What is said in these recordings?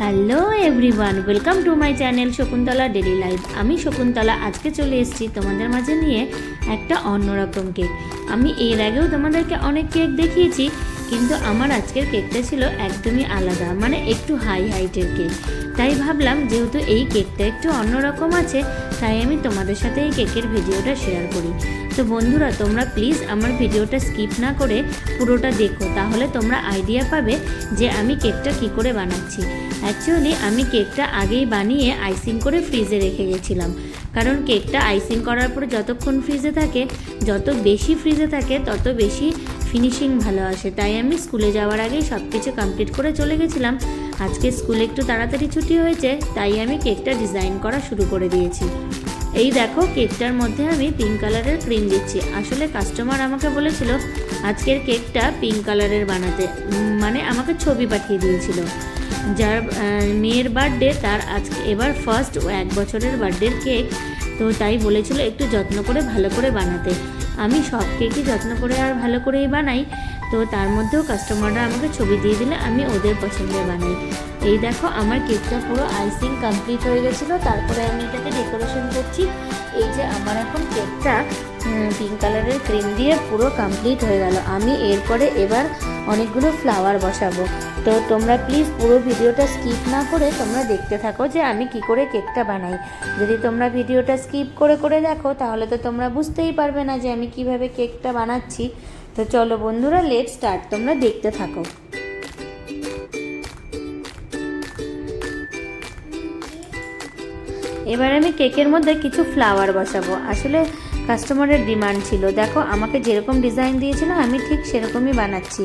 Hello everyone, welcome to my channel Shakuntala daily life. আমি শকুন্তলা আজকে চলে এসেছি তোমাদের মাঝে নিয়ে একটা অন্যরকম কেক। আমি এর আগেও তোমাদেরকে অনেক কেক দেখিয়েছি, কিন্তু আমার আজকের কেকটা ছিল একদমই আলাদা, মানে একটু হাই হাইটের কেক। তাই ভাবলাম যেহেতু এই কেকটা একটু অন্যরকম আছে, তাই আমি তোমাদের সাথে এই কেকের ভিডিওটা শেয়ার করি। তো বন্ধুরা, তোমরা প্লিজ আমার ভিডিওটা স্কিপ না করে পুরোটা দেখো, তাহলে তোমরা আইডিয়া পাবে যে আমি কেকটা কি করে বানাচ্ছি। অ্যাকচুয়ালি আমি কেকটা আগেই বানিয়ে আইসিং করে ফ্রিজে রেখে গেছিলাম, কারণ কেকটা আইসিং করার পরে যতক্ষণ ফ্রিজে থাকে, যত বেশি ফ্রিজে থাকে তত বেশি ফিনিশিং ভালো আসে। তাই আমি স্কুলে যাওয়ার আগেই সব কিছু কমপ্লিট করে চলে গেছিলাম। আজকে স্কুলে একটু তাড়াতাড়ি ছুটি হয়েছে, তাই আমি কেকটা ডিজাইন করা শুরু করে দিয়েছি। এই দেখো, কেকটার মধ্যে আমি পিঙ্ক কালারের ক্রিম দিচ্ছি। আসলে কাস্টমার আমাকে বলেছিল আজকের কেকটা পিঙ্ক কালারের বানাতে, মানে আমাকে ছবি পাঠিয়ে দিয়েছিল। যার মেয়ের বার্থডে, তার আজকে এবার ফার্স্ট 1 বছরের বার্থডের কেক, তো তাই বলেছিল একটু যত্ন করে ভালো করে বানাতে। আমি সব কেকই যত্ন করে আর ভালো করেই বানাই, তো তার মধ্যেও কাস্টমাররা আমাকে ছবি দিয়ে দিলে আমি ওদের পছন্দের বানাই। এই দেখো, আমার কেকটা পুরো আইসিং কমপ্লিট হয়ে গেছিলো, তারপরে আমি এটাকে ডেকোরেশন করছি। এই যে আমার এখন কেকটা পিঙ্ক কালারের ক্রিম দিয়ে পুরো কমপ্লিট হয়ে গেল। আমি এরপরে এবার অনেকগুলো ফ্লাওয়ার বসাবো। তো তোমরা প্লিজ পুরো ভিডিওটা স্কিপ না করে তোমরা দেখতে থাকো যে আমি কি করে কেকটা বানাই। যদি তোমরা ভিডিওটা স্কিপ করে করে দেখো, তাহলে তো তোমরা বুঝতেই পারবে না যে আমি কিভাবে কেকটা বানাচ্ছি। তো চলো বন্ধুরা, লেট স্টার্ট, তোমরা দেখতে থাকো। এবার আমি কেকের মধ্যে কিছু ফ্লাওয়ার বসাবো। আসলে কাস্টমারের ডিমান্ড ছিল, দেখো আমাকে যেরকম ডিজাইন দিয়েছিল আমি ঠিক সেরকমই বানাচ্ছি।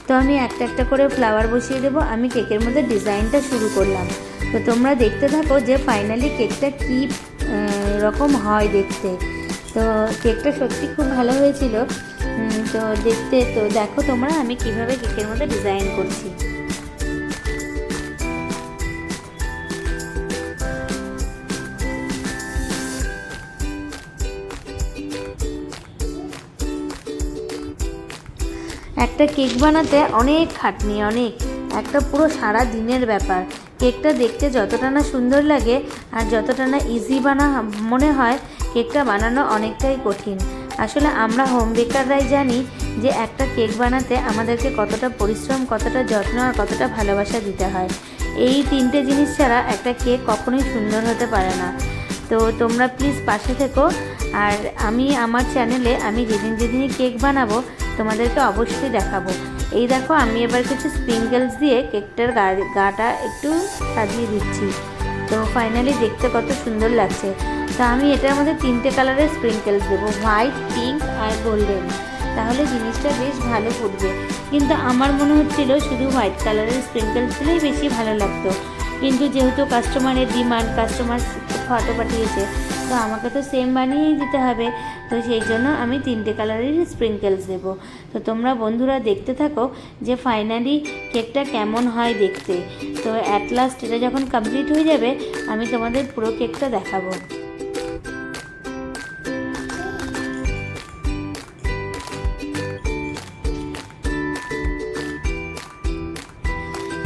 তো আমি একটা একটা করে ফ্লাওয়ার বসিয়ে দেবো। আমি কেকের মধ্যে ডিজাইনটা শুরু করলাম। তো তোমরা দেখতে থাকো যে ফাইনালি কেকটা কী রকম হয় দেখতে। তো কেকটা সত্যি খুব ভালো হয়েছিল। তো দেখো তোমরা আমি কিভাবে কেকের মধ্যে ডিজাইন করছি। একটা কেক বানাতে অনেক খাটনি, একটা পুরো সারা দিনের ব্যাপার। কেকটা দেখতে যতটা না সুন্দর লাগে আর যতটা না ইজি মনে হয়, কেকটা বানানো অনেকটাই কঠিন। আসলে আমরা হোম বেকাররাই জানি যে একটা কেক বানাতে আমাদেরকে কতটা পরিশ্রম, কতটা যত্ন আর কতটা ভালোবাসা দিতে হয়। এই 3টে জিনিস ছাড়া একটা কেক কখনোই সুন্দর হতে পারে না। তো তোমরা প্লিজ পাশে থেকো। আর আমি আমার চ্যানেলে আমি যেদিনই কেক বানাবো তোমাদেরকে অবশ্যই দেখাবো। এই দেখো, আমি এবার কিছু স্প্রিঙ্কেলস দিয়ে কেকটার গাটা একটু সাজিয়ে দিচ্ছি। তো ফাইনালি দেখতে কত সুন্দর লাগছে। তো আমি এটার মধ্যে 3টে কালারের স্প্রিঙ্কেলস দেবো, হোয়াইট, পিঙ্ক আর গোল্ডেন। তাহলে জিনিসটা বেশ ভালো ফুটবে। কিন্তু আমার মনে হচ্ছিল শুধু হোয়াইট কালারের স্প্রিঙ্কেলস দিলেই বেশি ভালো লাগতো, কিন্তু যেহেতু কাস্টমারের ডিমান্ড, কাস্টমার ফটো পাঠিয়েছে, তো আমাকে তো সেম বানিয়েই দিতে হবে। তো সেই জন্য আমি 3টে কালারেরই স্প্রিঙ্কেলস দেবো। তো তোমরা বন্ধুরা দেখতে থাকো যে ফাইনালি কেকটা কেমন হয় দেখতে। তো অ্যাট লাস্ট এটা যখন কমপ্লিট হয়ে যাবে, আমি তোমাদের পুরো কেকটা দেখাবো।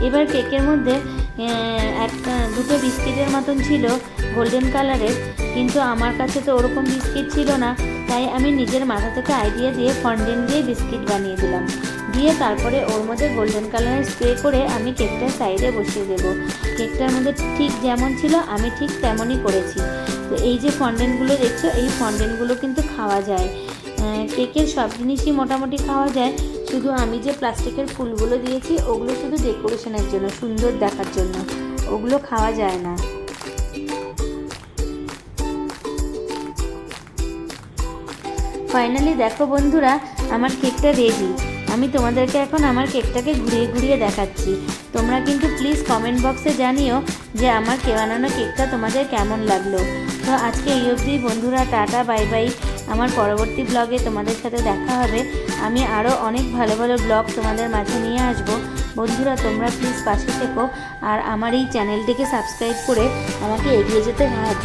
এবার কেকের মধ্যে দুটো বিস্কিটের মতন ছিল গোল্ডেন কালারের, কিন্তু আমার কাছে তো ওরকম বিস্কিট ছিল না, তাই আমি নিজের মাথা থেকে আইডিয়া দিয়ে ফন্ডেন্ট দিয়ে বিস্কিট বানিয়ে দিলাম। দিয়ে তারপরে ওর মধ্যে গোল্ডেন কালারের স্প্রে করে আমি কেকটা সাইডে বসিয়ে দেবো। কেকটার মধ্যে ঠিক যেমন ছিল আমি ঠিক তেমনই করেছি। তো এই যে ফন্ডেন্টগুলো দেখছো, এই ফন্ডেন্টগুলো কিন্তু খাওয়া যায়। কেকের সব জিনিসই মোটামুটি খাওয়া যায়, শুধু আমি যে প্লাস্টিকের ফুলগুলো দিয়েছি ওগুলো শুধু ডেকোরেশনের জন্য, সুন্দর দেখার জন্য, ওগুলো খাওয়া যায় না। ফাইনালি দেখো বন্ধুরা, আমার কেকটা রেডি। আমি তোমাদেরকে এখন আমার কেকটাকে ঘুরিয়ে ঘুরিয়ে দেখাচ্ছি। তোমরা কিন্তু প্লিজ কমেন্ট বক্সে জানিও যে আমার বানানো কেকটা তোমাদের কেমন লাগলো। তো আজকে এই অবধি বন্ধুরা, টাটা, বাই বাই। আমার পরবর্তী ব্লগে তোমাদের সাথে দেখা হবে। আমি আরও অনেক ভালো ভালো ব্লগ তোমাদের মাঝে নিয়ে আসবো। বন্ধুরা, তোমরা প্লিজ পাশে থেকো আর আমার এই চ্যানেলটিকে সাবস্ক্রাইব করে আমাকে এগিয়ে যেতে সাহায্য